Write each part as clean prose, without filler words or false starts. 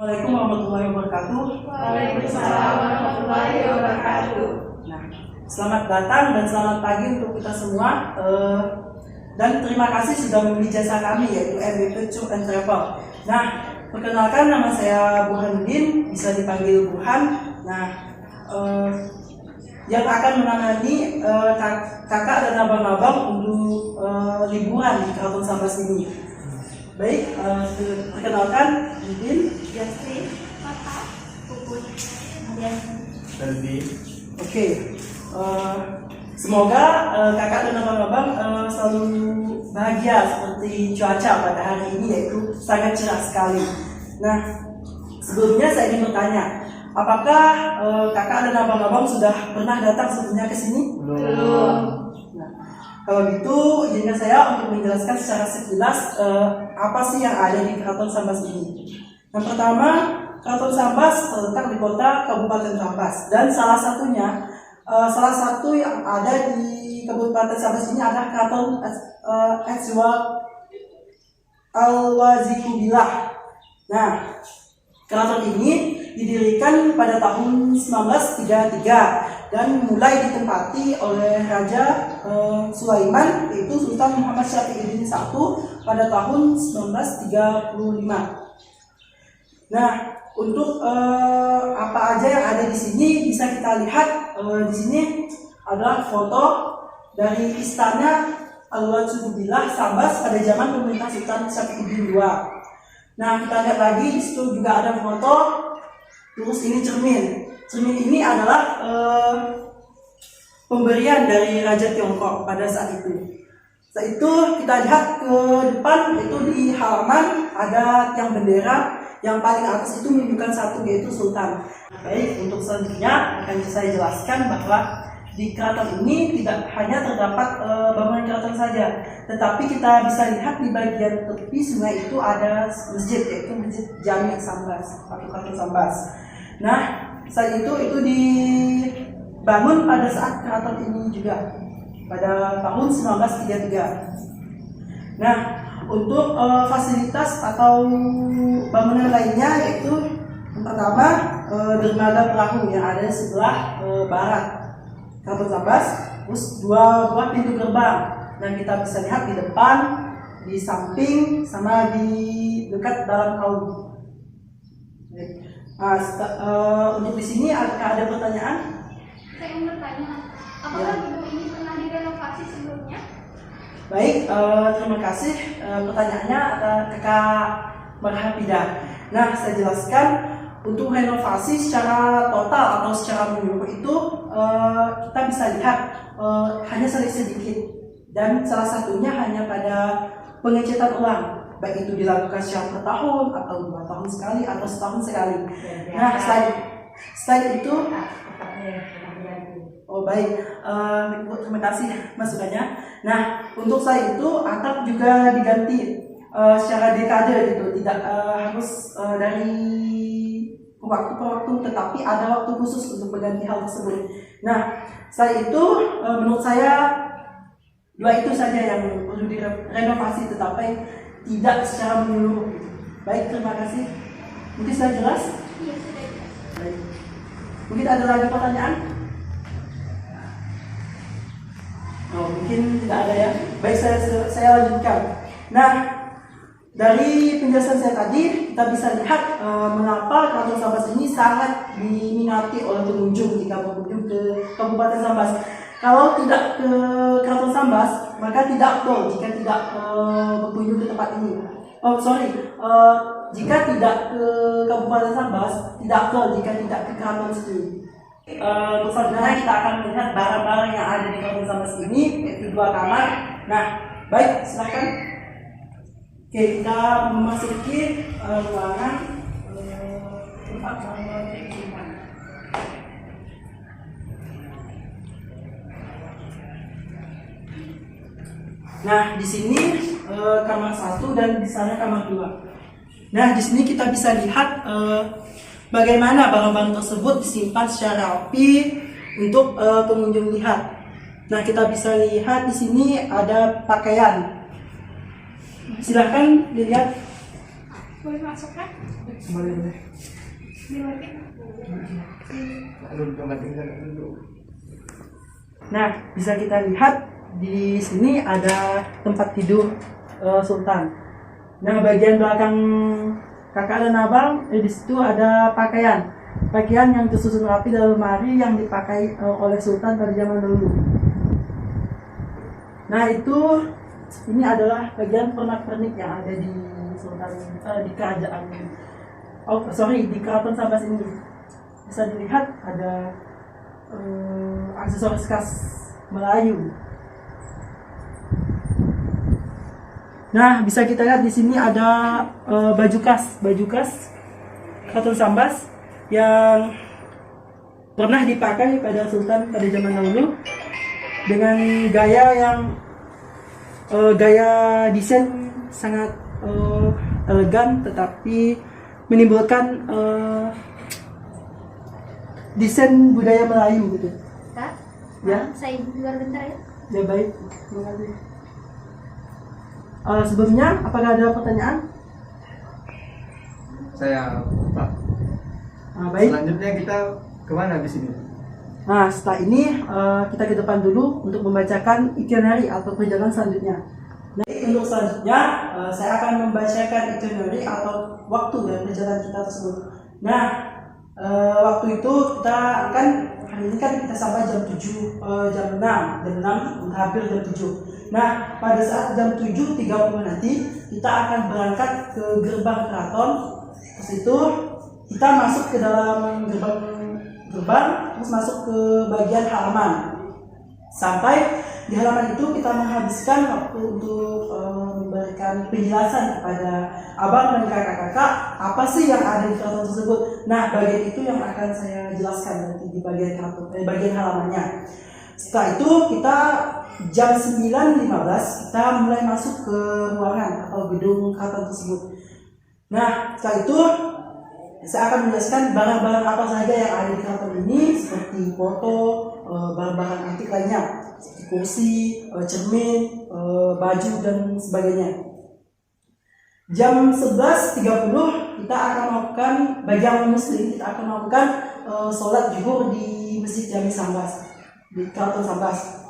Assalamualaikum warahmatullahi wabarakatuh. Waalaikumsalam warahmatullahi wabarakatuh. Nah, selamat datang dan selamat pagi untuk kita semua. Dan terima kasih sudah membeli jasa kami yaitu MBP Tour and Travel. Nah, perkenalkan nama saya Burhanuddin, bisa dipanggil Burhan. Nah, yang akan menangani kakak dan abang-abang untuk liburan di Keraton Sambas ini. Baik, perkenalkan Udin, Jasri, Mata, Puput, kemudian Selvi. Oke, semoga kakak dan abang-abang selalu bahagia seperti cuaca pada hari ini, yaitu sangat cerah sekali. Nah, sebelumnya saya ingin bertanya, apakah kakak dan abang-abang sudah pernah datang sebelumnya ke sini? belum. Nah, kalau gitu, izinkan saya untuk menjelaskan secara sekilas apa sih yang ada di Keraton Sambas ini. Yang pertama, Keraton Sambas terletak di kota Kabupaten Sambas, dan salah satu yang ada di Kabupaten Sambas ini adalah Keraton Etswa Al-Wazikubillah. Nah, keraton ini didirikan pada tahun 1933 dan mulai ditempati oleh Raja Sulaiman, yaitu Sultan Muhammad Syafi'uddin I pada tahun 1935. Nah, untuk apa aja yang ada di sini bisa kita lihat. Di sini adalah foto dari istana Al-Wazikubillah Sambas pada zaman pemerintah Sultan Syafi'uddin II. Nah, kita lihat lagi di situ juga ada foto. Terus ini cermin. Cermin ini adalah pemberian dari Raja Tiongkok pada saat itu. Setelah itu kita lihat ke depan, itu di halaman ada tiang bendera yang paling atas itu menunjukkan satu, yaitu Sultan. Baik, untuk selanjutnya akan saya jelaskan bahwa di keraton ini tidak hanya terdapat bangunan keraton saja, tetapi kita bisa lihat di bagian tepi sungai itu ada masjid, yaitu Masjid Jami Sambas atau Keraton Sambas. Nah, saat itu dibangun pada saat keraton ini juga pada tahun 1933. Nah, untuk fasilitas atau bangunan lainnya yaitu yang pertama dermaga perahu yang ada di sebelah barat Keraton Sambas, terus dua buah pintu gerbang. Dan kita bisa lihat di depan, di samping, sama di dekat dalam kaum. Untuk di sini apakah ada pertanyaan? Saya ingin bertanya, apakah gedung ini pernah direnovasi sebelumnya? Baik, terima kasih. Pertanyaannya Kakak Marhapida. Nah, saya jelaskan. Untuk renovasi secara total atau secara menyeluruh itu kita bisa lihat hanya sedikit, dan salah satunya hanya pada pengecetan ulang, baik itu dilakukan secara per tahun atau 2 tahun sekali atau setahun sekali. Nah, selain itu, baik, terima kasih masukannya. Nah, untuk saya itu atap juga diganti secara dekade gitu, tidak harus dari waktu per waktu, tetapi ada waktu khusus untuk mengganti hal tersebut. Nah, setelah itu menurut saya dua itu saja yang perlu direnovasi, tetapi tidak secara menyeluruh. Baik, terima kasih. Mungkin sudah jelas? Iya, sudah jelas. Baik. Mungkin ada lagi pertanyaan? Mungkin tidak ada ya. Baik, saya lanjutkan. Nah, dari penjelasan saya tadi, kita bisa lihat mengapa Keraton Sambas ini sangat diminati oleh pengunjung jika berkunjung ke Kabupaten Sambas. Kalau tidak ke Keraton Sambas, maka tidak afdol jika tidak berkunjung ke tempat ini. Jika tidak ke Kabupaten Sambas, tidak afdol jika tidak ke Keraton sendiri. Untuk selanjutnya kita akan melihat barang-barang yang ada di Keraton Sambas ini, yaitu 2 kamar. Nah, baik, silakan. Oke, kita memasuki ruangan tempat penyimpanan. Nah, di sini kamar 1 dan di sana kamar 2. Nah, di sini kita bisa lihat bagaimana barang-barang tersebut disimpan secara rapi untuk pengunjung lihat. Nah, kita bisa lihat di sini ada pakaian. Silahkan dilihat. Boleh masuk kan? Boleh. Di lagi. Nah, bisa kita lihat di sini ada tempat tidur Sultan. Nah, bagian belakang kakak dan abang di situ ada pakaian yang tersusun rapi dalam lemari yang dipakai oleh Sultan pada zaman dulu. Nah, ini adalah bagian pernak-pernik yang ada di Sultan di kerajaan. Di Keraton Sambas ini. Bisa dilihat ada aksesoris khas Melayu. Nah, bisa kita lihat di sini ada baju khas Keraton Sambas yang pernah dipakai pada Sultan pada zaman dahulu dengan gaya desain sangat elegan, tetapi menimbulkan desain budaya Melayu gitu. Kak, Ya. saya keluar bentar ya. Ya, baik, terima kasih. Sebelumnya, apakah ada pertanyaan? Saya Pak. Baik. Selanjutnya kita kemana di sini? Nah, setelah ini kita ke depan dulu untuk membacakan itinerary atau perjalanan selanjutnya. Nah, untuk selanjutnya saya akan membacakan itinerary atau waktu dari perjalanan kita tersebut. Nah, waktu itu kita akan hari ini kan kita sampai jam 7, jam 6, hampir jam 7. Nah, pada saat jam 7.30 nanti kita akan berangkat ke gerbang keraton. Terus itu kita masuk ke dalam gerbang, terus masuk ke bagian halaman. Sampai di halaman itu kita menghabiskan waktu untuk memberikan penjelasan kepada abang dan kakak-kakak apa sih yang ada di keraton tersebut. Nah, bagian itu yang akan saya jelaskan nanti di bagian halamannya. Setelah itu kita jam 9.15 kita mulai masuk ke ruangan atau gedung keraton tersebut. Nah, setelah itu saya akan menjelaskan barang-barang apa saja yang ada di keraton ini, seperti foto, barang-barang antik lainnya, seperti kursi, cermin, baju dan sebagainya. Jam 11.30 kita akan melakukan, bagi yang muslim kita akan melakukan sholat zuhur di Masjid Jami Sambas, di Keraton Sambas.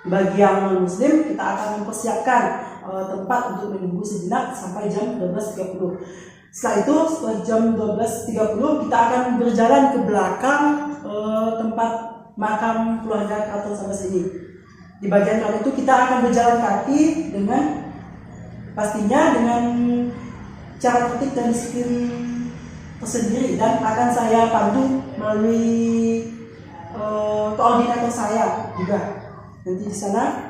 Bagi yang non-muslim kita akan mempersiapkan tempat untuk menunggu sejenak sampai jam 12.30. Setelah itu, setelah jam 12.30 kita akan berjalan ke belakang tempat makam keluarga Keraton Sambas ini. Di bagian kali itu kita akan berjalan kaki pastinya dengan cara tertib dan disiplin tersendiri, dan akan saya pandu melalui koordinator saya juga nanti di sana.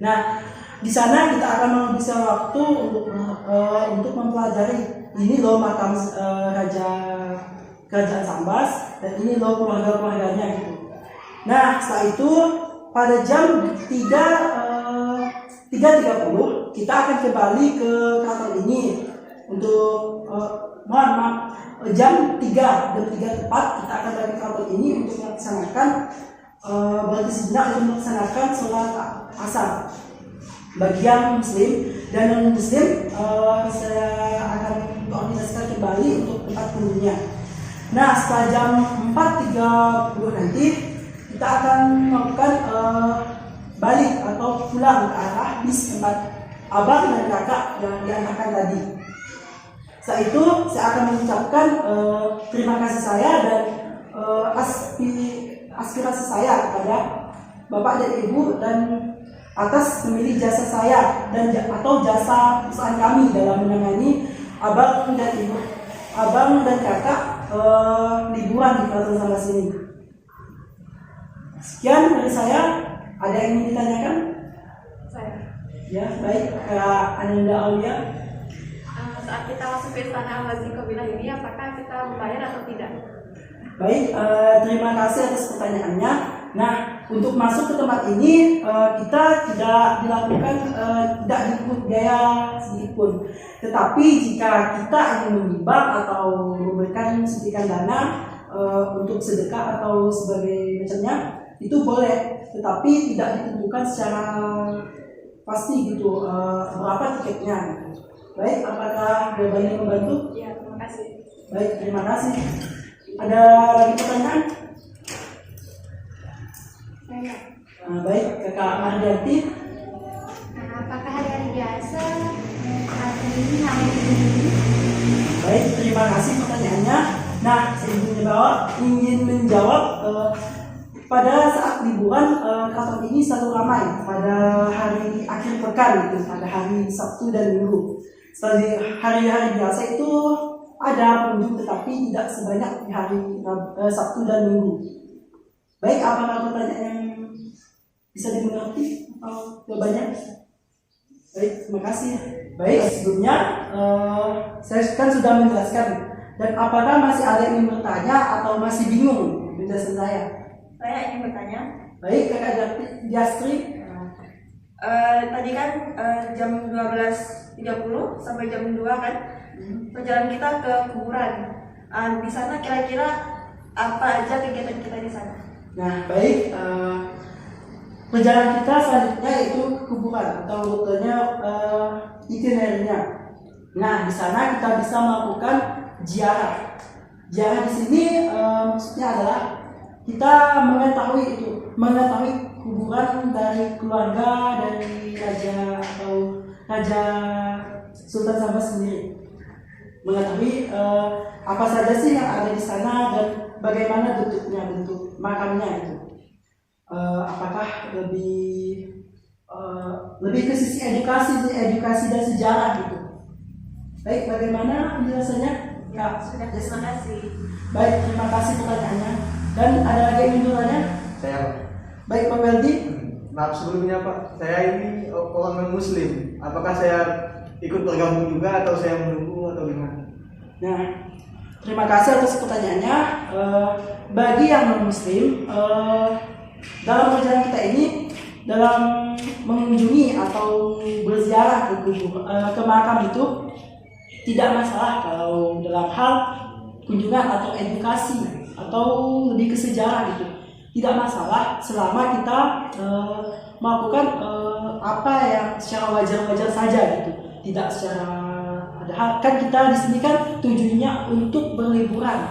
Nah, di sana kita akan menghabiskan waktu untuk mempelajari ini loh makam raja kerajaan Sambas dan ini loh keluarga-keluarganya gitu. Nah, setelah itu pada jam 3.30 kita akan kembali ke keraton ini untuk jam 3 tepat kita akan balik ke keraton ini untuk melaksanakan berarti sejenak untuk melaksanakan sholat asar. Bagi yang muslim dan non muslim saya akan koordinasikan kembali untuk tempat tunggunya. Nah, setelah jam 4.30 nanti kita akan melakukan balik atau pulang ke arah bis tempat abang dan kakak yang diantarkan tadi. Setelah itu saya akan mengucapkan terima kasih saya dan aspirasi saya kepada bapak dan ibu dan atas memilih jasa saya dan atau jasa perusahaan kami dalam menangani abang dan kakak liburan di Keraton Sambas ini. Sekian dari saya. Ada yang ingin ditanyakan? Saya. Ya, baik. Kak Ananda Aulia. Saat kita masuk ke istana Al-Mazin Qabilah ini, apakah kita membayar atau tidak? Baik, terima kasih atas pertanyaannya. Nah, untuk masuk ke tempat ini kita tidak dilakukan tidak dipungut biaya sedikit pun. Tetapi jika kita ingin menyumbang atau memberikan suntikan dana untuk sedekah atau sebagai macamnya, itu boleh. Tetapi tidak ditentukan secara pasti gitu berapa tiketnya. Baik, apakah jawabannya membantu? Ya, terima kasih. Baik, terima kasih. Ada lagi pertanyaan? Saya. Baik, Kakak Mardianti. Nah, apakah hari-hari biasa hari ini hari ini? Baik, terima kasih pertanyaannya. Nah, saya ingin menjawab pada saat liburan keraton ini selalu ramai pada hari akhir pekan itu, pada hari Sabtu dan Minggu. Seperti hari-hari biasa itu ada pengunjung tetapi tidak sebanyak di hari Sabtu dan Minggu. Baik, apakah pertanyaan yang bisa dimengerti atau jawabannya? Baik, terima kasih. Baik, sebelumnya saya kan sudah menjelaskan. Dan apakah masih ada yang ingin bertanya atau masih bingung penjelasan saya? Saya ingin bertanya. Baik, Kakak Jastri. Tadi kan jam 12.30 sampai jam 2 kan perjalanan kita ke kuburan. Di sana kira-kira apa aja kegiatan kita di sana? Nah, baik. Perjalanan kita selanjutnya itu kuburan atau rutenya itinernya. Nah, di sana kita bisa melakukan ziarah. Ziarah di sini maksudnya adalah kita mengetahui kuburan dari keluarga dari raja atau Raja Sultan Sabah sendiri. Mengetahui apa saja sih yang ada di sana dan bagaimana bentuk makamnya itu. Apakah lebih ke sisi edukasi dan sejarah gitu. Baik, bagaimana penjelasannya? Ya, Sudah, terima kasih. baik, terima kasih pertanyaannya. Dan ada lagi yang ingin bertanya? Saya Pak. Baik, Pak Weldi. Maaf sebelumnya Pak, saya ini orang non Muslim. Apakah saya ikut bergabung juga atau saya menunggu atau gimana? Nah, terima kasih atas pertanyaannya. Bagi yang non Muslim, dalam perjalanan kita ini, dalam mengunjungi atau berziarah ke makam itu tidak masalah kalau dalam hal kunjungan atau edukasi atau lebih ke sejarah gitu, tidak masalah selama kita melakukan apa yang secara wajar-wajar saja gitu, tidak secara padahal kan kita di sini kan tujuannya untuk berliburan,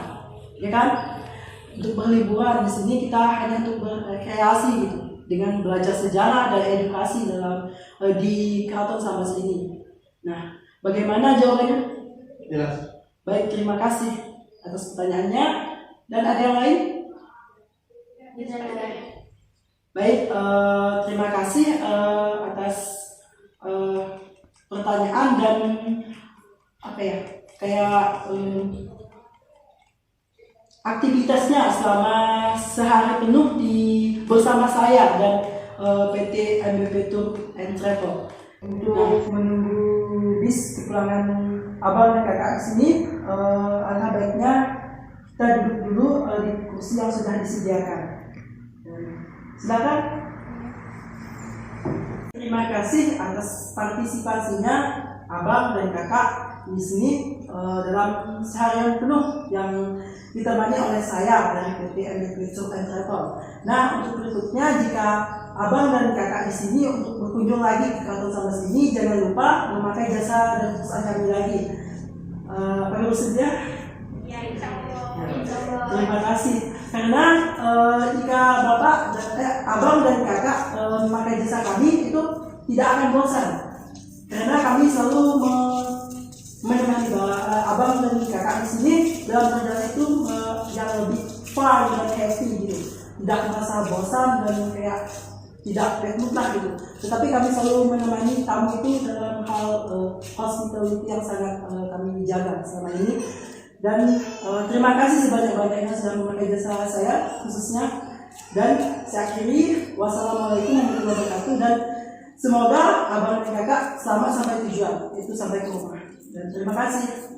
ya kan? Untuk berliburan di sini kita hanya untuk berrekreasi gitu, dengan belajar sejarah dan edukasi dalam di Keraton Sambas ini. Nah, bagaimana jawabannya? Jelas. Baik, terima kasih atas pertanyaannya. Dan ada yang lain? Baik, terima kasih atas pertanyaan dan apa ya, kayak aktivitasnya selama sehari penuh bersama saya dan PT MBP Tour and Travel. Untuk menunggu bis kepulangan abang dan kakak di sini, alangkah baiknya kita duduk dulu di kursi yang sudah disediakan. Silakan. Terima kasih atas partisipasinya abang dan kakak di sini dalam seharian penuh yang ditemani oleh saya dari PT MBP Tour and Travel. Nah, untuk berikutnya jika abang dan kakak di sini untuk berkunjung lagi ke Keraton Sambas ini, jangan lupa memakai jasa dan perusahaan kami lagi. Perlu bersedia? Ya, insya Allah. Terima kasih. Karena jika bapak, abang dan kakak memakai jasa kami itu tidak akan bosan. Karena kami selalu menemani abang dan kakak di sini dalam perjalanan itu yang lebih fun dan happy gitu, tidak merasa bosan dan kayak tidak mutlak gitu. Tetapi kami selalu menemani tamu itu dalam hal hospitality yang sangat kami jaga selama ini. Dan terima kasih sebanyak-banyaknya sudah memakai jasa saya khususnya. Dan saya akhiri, wassalamualaikum warahmatullahi wabarakatuh, dan semoga abang dan kakak selamat sampai tujuan, itu sampai ke rumah. Dan terima kasih.